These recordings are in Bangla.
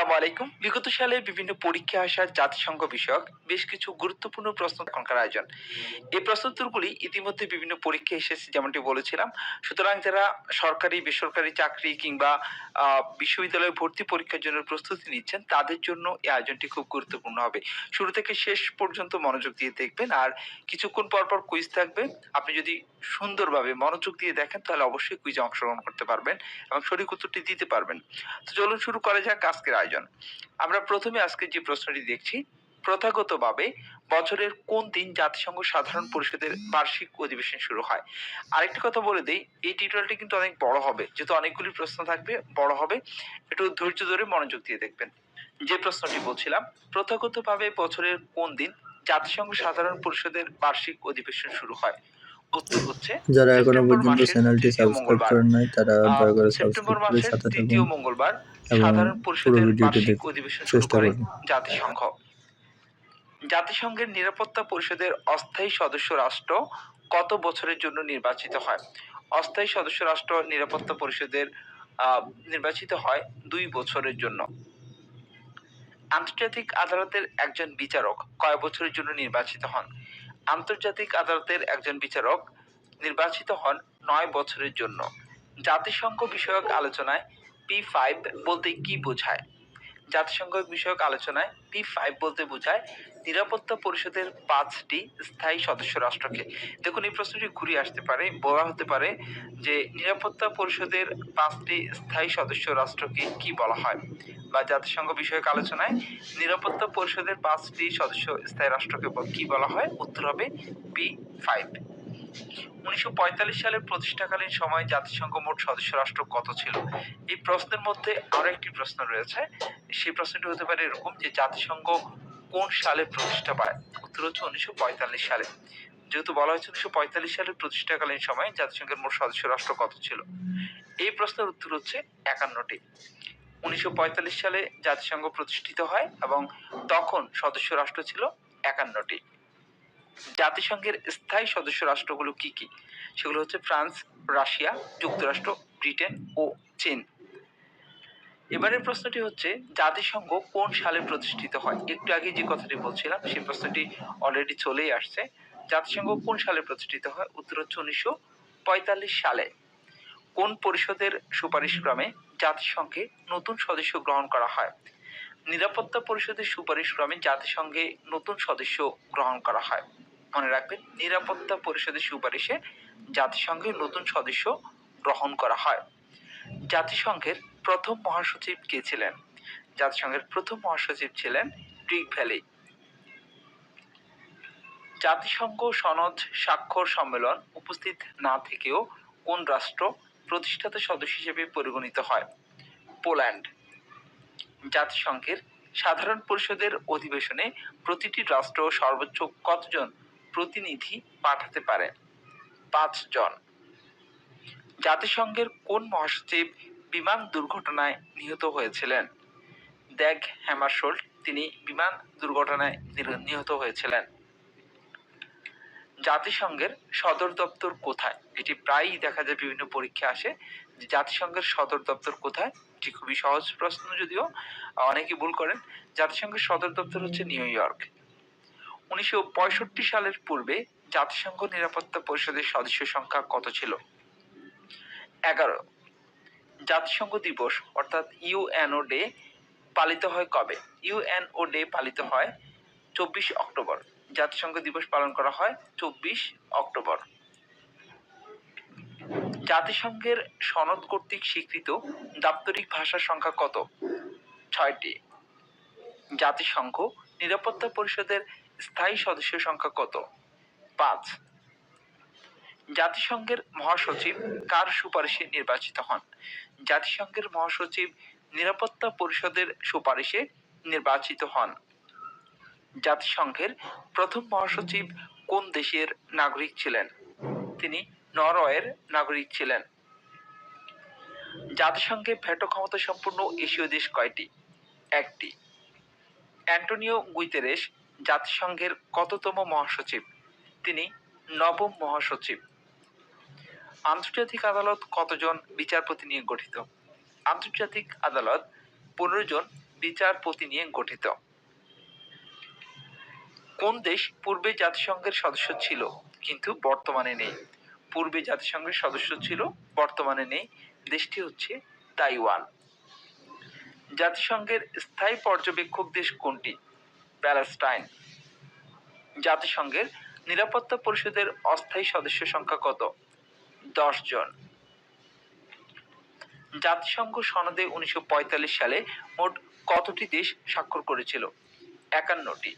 আসসালামু আলাইকুম। বিগত সালে বিভিন্ন পরীক্ষায় আসা জাতিসংঘ বিষয়ক বেশ কিছু গুরুত্বপূর্ণ প্রশ্ন এখনকার আয়োজন। এই প্রশ্নোত্তরগুলি ইতিমধ্যে বিভিন্ন পরীক্ষায় এসেছে যেমনটি বলেছিলাম। সুতরাং যারা সরকারি, বেসরকারি চাকরি কিংবা বিশ্ববিদ্যালয়ে ভর্তি পরীক্ষার জন্য প্রস্তুতি নিচ্ছেন তাদের জন্য এই আয়োজনটি খুব গুরুত্বপূর্ণ হবে। শুরু থেকে শেষ পর্যন্ত মনোযোগ দিয়ে দেখবেন আর কিছুক্ষণ পর কুইজ থাকবে। আপনি যদি সুন্দরভাবে মনোযোগ দিয়ে দেখেন তাহলে অবশ্যই কুইজে অংশগ্রহণ করতে পারবেন এবং সঠিক উত্তরটি দিতে পারবেন। তো চলুন শুরু করা যাক আজকের আয়োজন। আমরা প্রথমে আজকের যে প্রশ্নটি দেখছি, প্রথাগতভাবে বছরের কোন দিন জাতিসংঘ সাধারণ পরিষদের বার্ষিক অধিবেশন শুরু হয়? আরেকটি কথা বলে দেই, এই টিউটোরিয়ালটি কিন্তু অনেক বড় হবে। যেহেতু অনেকগুলি প্রশ্ন থাকবে, বড় হবে। একটু ধৈর্য ধরে মনোযোগ দিয়ে দেখবেন। যে প্রশ্নটি বলছিলাম, প্রথাগতভাবে বছরের কোন দিন জাতিসংঘ সাধারণ পরিষদের বার্ষিক অধিবেশন শুরু হয়? উত্তর হচ্ছে যারা এখনো সেপ্টেম্বর পর্যন্ত মাসের চ্যানেলটি তৃতীয় সাবস্ক্রাইব মঙ্গলবার। করেন নাই তারা দয়া করে সাবস্ক্রাইব সেপ্টেম্বর করে মাসের সাথে থাকুন তৃতীয় মঙ্গলবার এবং সাধারণ পুরো পরিষদের ভিডিওটি বার্ষিক দেখতে অধিবেশন শুরু চেষ্টা করে করুন। জাতিসংঘ। জাতিসংঘের নিরাপত্তা পরিষদের অস্থায়ী সদস্য রাষ্ট্র কত বছরের জন্য নির্বাচিত হয়? অস্থায়ী সদস্য রাষ্ট্র নিরাপত্তা পরিষদের নির্বাচিত হয় ২ বছরের জন্য। আন্তর্জাতিক আদালতের একজন বিচারক কয় বছরের জন্য নির্বাচিত হন? আন্তর্জাতিক আদালতের একজন বিচারক নির্বাচিত হন ৯ বছরের জন্য। জাতিসংঘ বিষয়ক আলোচনায় P5 বলতে কি বোঝায়? জাতিসংঘ বিষয়ক আলোচনায় P5 বলতে বোঝায় নিরাপত্তা পরিষদের ৫টি স্থায়ী সদস্য রাষ্ট্রকে। দেখুন এই প্রশ্নটি ঘুরিয়ে আসতে পারে, বলা হতে পারে যে নিরাপত্তা পরিষদের ৫টি স্থায়ী সদস্য রাষ্ট্রকে কি বলা হয়? বা জাতিসংঘ বিষয়ক আলোচনায় নিরাপত্তা পরিষদের ৫টি সদস্য স্থায়ী রাষ্ট্রকে কি বলা হয়? উত্তর হবে P5। ১৯৪৫ সালের প্রতিষ্ঠাকালীন সময়ে জাতিসংঘ মোট সদস্য রাষ্ট্র কত ছিল? এই প্রশ্নের মধ্যে আরো একটি প্রশ্ন রয়েছে। সেই প্রশ্নটি হতে পারে এরকম যে জাতিসংঘ কোন সালে প্রতিষ্ঠা পায়? উত্তর হচ্ছে ১৯৪৫ সালে। যেহেতু বলা হয়েছে ১৯৪৫ সালের প্রতিষ্ঠাকালীন সময়ে জাতিসংঘের মোট সদস্য রাষ্ট্র কত ছিল? এই প্রশ্নের উত্তর হচ্ছে ৫১টি। ১৯৪৫ সালে জাতিসংঘ প্রতিষ্ঠিত হয় এবং তখন সদস্য রাষ্ট্র ছিল ৫১টি। জাতিসংঘের স্থায়ী সদস্য রাষ্ট্রগুলো কি কি? সেগুলো হচ্ছে ফ্রান্স, রাশিয়া, যুক্তরাষ্ট্র, ব্রিটেন ও চীন। এবারের প্রশ্নটি হচ্ছে জাতিসংঘ কোন সালে প্রতিষ্ঠিত হয়? একটু আগে যে কথাটি বলছিলাম সেই প্রশ্নটি অলরেডি চলেই আসছে। জাতিসংঘ কোন সালে প্রতিষ্ঠিত হয়? উত্তর হচ্ছে ১৯৪৫ সালে। কোন পরিষদের সুপারিশক্রমে জাতিসংঘে নতুন সদস্য গ্রহণ করা হয়? নিরাপত্তা পরিষদের সুপারিশক্রমে জাতিসংঘে নতুন সদস্য গ্রহণ করা হয়। মনে রাখবেন, নিরাপত্তা পরিষদের সুপারিশে জাতিসংঘে নতুন সদস্য গ্রহণ করা হয়। জাতিসংঘের প্রথম মহাসচিব কে ছিলেন? জাতিসংঘের প্রথম মহাসচিব ছিলেন রিক ভ্যালি। জাতিসংঘ সনদ স্বাক্ষর সম্মেলন উপস্থিত না থেকেও কোন রাষ্ট্র প্রতিষ্ঠাতা সদস্য হিসেবে পরিগণিত হয়? পোল্যান্ড। জাতিসংঘের সাধারণ পরিষদের অধিবেশনে প্রতিটি রাষ্ট্র সর্বোচ্চ কতজন প্রতিনিধি পাঠাতে পারে? ৫ জন। জাতিসংঘের কোন মহাসচিব বিমান দুর্ঘটনায় নিহত হয়েছিলেন? দ্যাগ হ্যামারশোল্ড তিনি বিমান দুর্ঘটনায় নিহত হয়েছিলেন। জাতিসংঘের সদর দপ্তর কোথায়? এটি প্রায়ই দেখা যায় বিভিন্ন পরীক্ষা আসে যে জাতিসংঘের সদর দপ্তর কোথায়? এটি খুবই সহজ প্রশ্ন, যদিও অনেকে ভুল করেন। জাতিসংঘের সদর দপ্তর হচ্ছে নিউ ইয়র্ক। ১৯৬৫ সালের পূর্বে জাতিসংঘ নিরাপত্তা পরিষদের সদস্য সংখ্যা কত ছিল? ১১। জাতিসংঘ দিবস অর্থাৎ ইউএনও ডে পালিত হয় কবে? ইউএনও ডে পালিত হয় ২৪ অক্টোবর। জাতিসংঘ দিবস পালন করা হয় ২৪ অক্টোবর। জাতিসংঘের সনদ কর্তৃক স্বীকৃত দাপ্তরিক ভাষার সংখ্যা কত? ৬টি। জাতিসংঘ নিরাপত্তা পরিষদের স্থায়ী সদস্য সংখ্যা কত? ৫। জাতিসংঘের মহাসচিব কার সুপারিশে নির্বাচিত হন? জাতিসংঘের মহাসচিব নিরাপত্তা পরিষদের সুপারিশে নির্বাচিত হন। জাতিসংঘের প্রথম মহাসচিব কোন দেশের নাগরিক ছিলেন? তিনি নরওয়ের নাগরিক ছিলেন। জাতিসংঘে ভেটো ক্ষমতা সম্পন্ন এশীয় দেশ কয়টি? ১টি। অ্যান্টোনিও গুতেরেস জাতিসংঘের কততম মহাসচিব? তিনি নবম মহাসচিব। আন্তর্জাতিক আদালত কতজন বিচারপতি নিয়ে গঠিত? আন্তর্জাতিক আদালত ১৫ জন বিচারপতি নিয়ে গঠিত। কোন দেশ পূর্বে জাতিসংঘের সদস্য ছিল কিন্তু বর্তমানে নেই? পূর্বে জাতিসংঘের সদস্য ছিল, বর্তমানে নেই। দেশটি হচ্ছে তাইওয়ান। জাতিসংঘের স্থায়ী পর্যবেক্ষক দেশ কোনটি? প্যালেস্টাইন। জাতিসংঘের নিরাপত্তা পরিষদের অস্থায়ী সদস্য সংখ্যা কত? 10 জন। জাতিসংঘ সনদে 1945 সালে মোট কতটি দেশ স্বাক্ষর করেছিল? 51টি।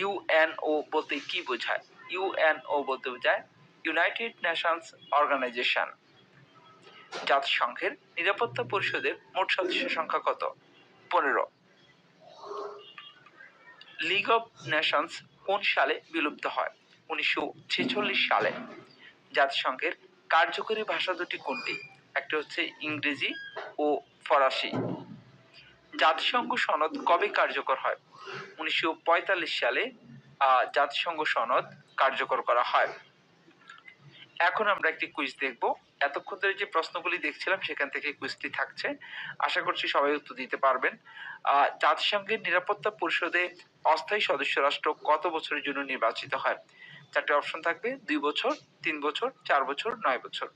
ইউএনও বলতে কি বোঝায়? ইউএনও বলতে বোঝায় ইউনাইটেড নেশনস অর্গানাইজেশন। জাতিসংঘের নিরাপত্তা পরিষদের মোট সদস্য সংখ্যা কত? 15। লিগ অব নেশনস কোন সালে বিলুপ্ত হয়? 1946 সালে। জাতিসংঘের কার্যকরী ভাষা দুটি কোনটি? একটা হচ্ছে ইংরেজি ও ফরাসি। জাতিসংঘ সনদ কবে কার্যকর হয়? 1945 সালে জাতিসংঘ সনদ কার্যকর করা হয়। এখন আমরা একটি কুইজ দেখব। এতক্ষণ ধরে যে প্রশ্নগুলি দেখছিলাম সেখান থেকে কুইজটি থাকছে। আশা করছি সবাই উত্তর দিতে পারবেন। জাতিসংঘের নিরাপত্তা পরিষদে অস্থায়ী সদস্য রাষ্ট্র কত বছরের জন্য নির্বাচিত হয়? 4টি অপশন থাকবে, 2 বছর, 3 বছর, 4 বছর, 9 বছর।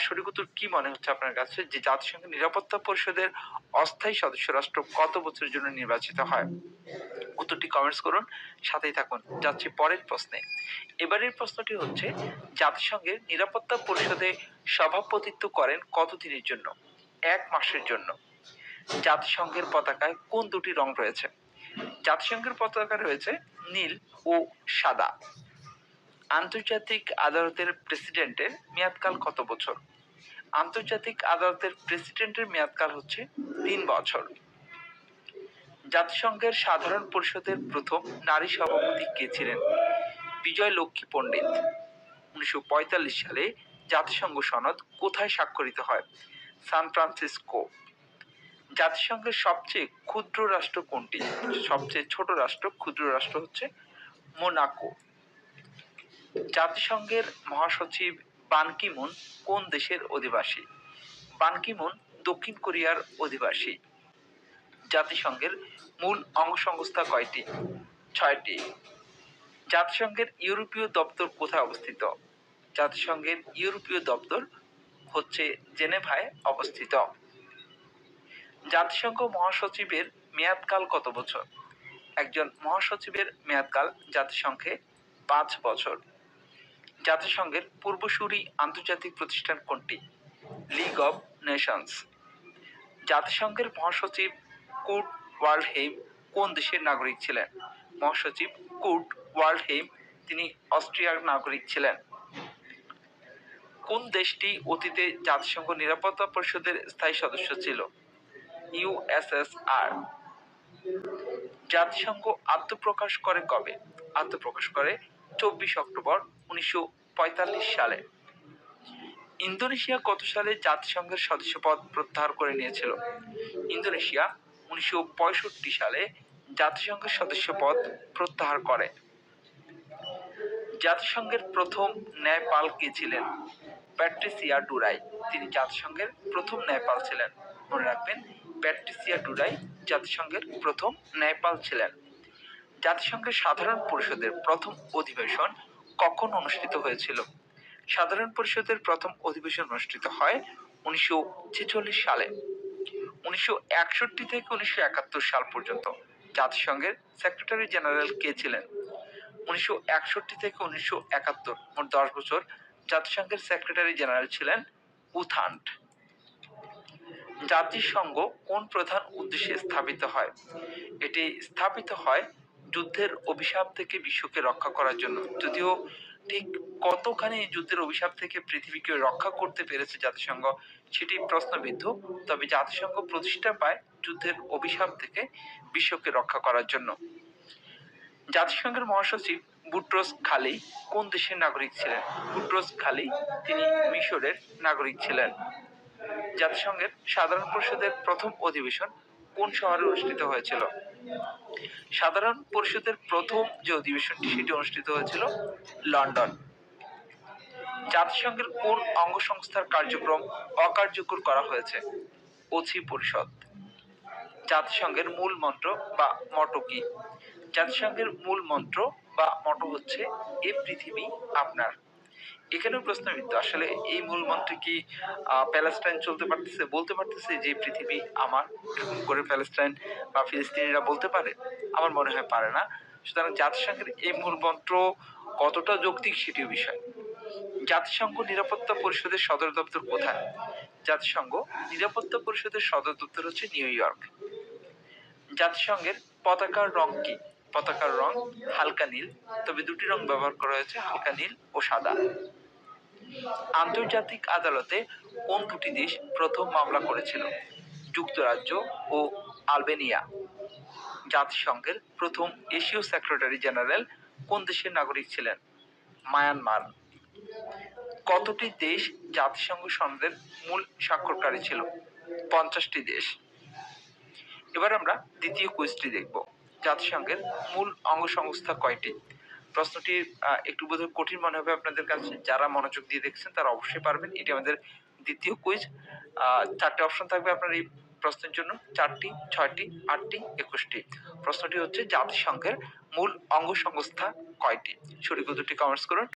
সঠিক উত্তর কি মনে হচ্ছে আপনার কাছে, যে জাতিসংঘের নিরাপত্তা পরিষদের অস্থায়ী সদস্য রাষ্ট্র কত বছরের জন্য নির্বাচিত হয়? উত্তরটি কমেন্টস করুন, সাথেই থাকুন। যাচ্ছি পরের প্রশ্নে। এবারের প্রশ্নটি হচ্ছে, জাতিসংঘের নিরাপত্তা পরিষদে সভাপতিত্ব করেন কতদিনের জন্য? 1 মাসের জন্য। জাতিসংঘের পতাকায় কোন দুটি রং রয়েছে? জাতিসংঘের পতাকা রয়েছে নীল ও সাদা। আন্তর্জাতিক আদালতের প্রেসিডেন্টের মেয়াদকাল কত বছর? আন্তর্জাতিক আদালতের প্রেসিডেন্টের মেয়াদকাল হচ্ছে 3 বছর। জাতিসংঘের সাধারণ পরিষদের প্রথম নারী সভাপতি কে ছিলেন? বিজয় লক্ষ্মী পণ্ডিত। 1945 সালে জাতিসংঘ সনদ কোথায় স্বাক্ষরিত হয়? San Francisco. জাতিসংঘের সবচেয়ে ক্ষুদ্র রাষ্ট্র কোনটি? সবচেয়ে ছোট রাষ্ট্র, ক্ষুদ্র রাষ্ট্র হচ্ছে মোনাকো। জাতিসংঘের মহাসচিব বান কি মুন কোন দেশের অধিবাসী? বান কি মুন দক্ষিণ কোরিয়ার অধিবাসী। জাতিসংঘের মূল অঙ্গসংস্থা কয়টি? 6টি। জাতিসংঘের ইউরোপীয় দপ্তর কোথায় অবস্থিত? জাতিসংঘের ইউরোপীয় দপ্তর হচ্ছে জেনেভায় অবস্থিত। জাতিসংঘ মহাসচিবের মেয়াদকাল কত বছর? একজন মহাসচিবের মেয়াদকাল জাতিসংঘে 5 বছর। জাতিসংঘের পূর্বসূরি আন্তর্জাতিক প্রতিষ্ঠান কোনটি? League of Nations. জাতিসংঘের মহাসচিব কুর্ট ওয়াল্ডহেইম কোন দেশের নাগরিক ছিলেন? মহাসচিব কুর্ট ওয়াল্ডহেইম তিনি অস্ট্রিয়ার নাগরিক ছিলেন। কোন দেশটি অতীতে জাতিসংঘ নিরাপত্তা পরিষদের স্থায়ী সদস্য ছিল? ইউএসএসআর। জাতিসংঘ আত্মপ্রকাশ করে কবে? আত্মপ্রকাশ করে 24 অক্টোবর 1945 সালে। ইন্দোনেশিয়া কত সালে জাতিসংঘের সদস্যপদ প্রত্যাহার করে নিয়েছিল? ইন্দোনেশিয়া 1965 সালে জাতিসংঘের সদস্যপদ প্রত্যাহার করে। জাতিসংঘের প্রথম ন্যায়পাল কে ছিলেন? প্যাট্রিসিয়া ডুরাই। তিনি জাতিসংঘের প্রথম ন্যায়পাল ছিলেন। মনে রাখবেন, প্যাট্রিসিয়া ডুরাই জাতিসংঘের প্রথম ন্যায়পাল ছিলেন। জাতিসংঘের সাধারণ পরিষদের প্রথম অধিবেশন কখন অনুষ্ঠিত হয়েছিল? সাধারণ পরিষদের প্রথম অধিবেশন অনুষ্ঠিত হয় 1946 সালে। 1961 থেকে 1971 সাল পর্যন্ত জাতিসংঘের সেক্রেটারি জেনারেল কে ছিলেন? 1961 থেকে 1971 মোট 10 বছর জাতিসংঘের সেক্রেটারি জেনারেল ছিলেন উথান্ট। জাতিসংঘ কোন প্রধান উদ্দেশ্যে স্থাপিত হয়? এটি স্থাপিত হয় যুদ্ধের অভিশাপ থেকে বিশ্বকে রক্ষা করার জন্য। যদিও ঠিক কতখানি যুদ্ধের অভিশাপ থেকে পৃথিবীকে রক্ষা করতে পেরেছে জাতিসংঘ সেটি প্রশ্নবিদ্ধ, তবে জাতিসংঘ প্রতিষ্ঠা পায় যুদ্ধের অভিশাপ থেকে বিশ্বকে রক্ষা করার জন্য। জাতিসংঘের মহাসচিব বুট্রোস খালি কোন দেশের নাগরিক ছিলেন? বুট্রোস খালি তিনি মিশরের নাগরিক ছিলেন। জাতিসংঘের সাধারণ পরিষদের প্রথম অধিবেশন কোন শহরে অনুষ্ঠিত হয়েছিল? সাধারণ পরিষদের প্রথম যে অধিবেশনটি সেটি অনুষ্ঠিত হয়েছিল লন্ডন। জাতিসংঘের কোন অঙ্গ সংস্থার কার্যক্রম অকার্যকর করা হয়েছে? ওসি পরিষদ। জাতিসংঘের মূল মন্ত্র বা মটো কি? জাতিসংঘের মূল মন্ত্র বা মটো হচ্ছে এ পৃথিবী আপনার। এখানেও প্রশ্নবিদ্ধ আসলে এই মূল মন্ত্রে কি প্যালেস্টাইন চলতে পারতেছে, বলতে পারতেছে যে পৃথিবী আমার, এরকম করে প্যালেস্টাইন বা ফিলিস্তিনিরা বলতে পারে? আমার মনে হয় পারে না। সুতরাং জাতিসংঘের এই মূল মন্ত্র কতটা যৌক্তিক সেটিও বিষয়। জাতিসংঘ নিরাপত্তা পরিষদের সদর দপ্তর কোথায়? জাতিসংঘ নিরাপত্তা পরিষদের সদর দপ্তর হচ্ছে নিউ ইয়র্ক। জাতিসংঘের পতাকার রং কি? পতাকার রং হালকা নীল, তবে দুটি রং ব্যবহার করা হয়েছে, হালকা নীল ও সাদা। আন্তর্জাতিক আদালতে কোন দুটি দেশ প্রথম মামলা করেছিল? যুক্তরাজ্য ও আলবেনিয়া। জাতিসংঘের প্রথম এশীয় সেক্রেটারি জেনারেল কোন দেশের নাগরিক ছিলেন? মায়ানমার। কতটি দেশ জাতিসংঘ সনদের মূল স্বাক্ষরকারী ছিল? 50টি দেশ। এবার আমরা দ্বিতীয় কুইজটি দেখব। জাতিসংঘের মূল অঙ্গসংস্থা কয়টি? প্রশ্নটি একটু বোধহয় কঠিন মনে হবে আপনাদের কাছে। যারা মনোযোগ দিয়ে দেখছেন তারা অবশ্যই পারবেন। এটি আমাদের দ্বিতীয় কুইজ। 4টে অপশন থাকবে আপনার এই প্রশ্নের জন্য। 4টি, 6টি, 8টি, 21টি। প্রশ্নটি হচ্ছে জাতিসংঘের মূল অঙ্গসংস্থা কয়টি? সঠিক উত্তরটি কমেন্টস করুন।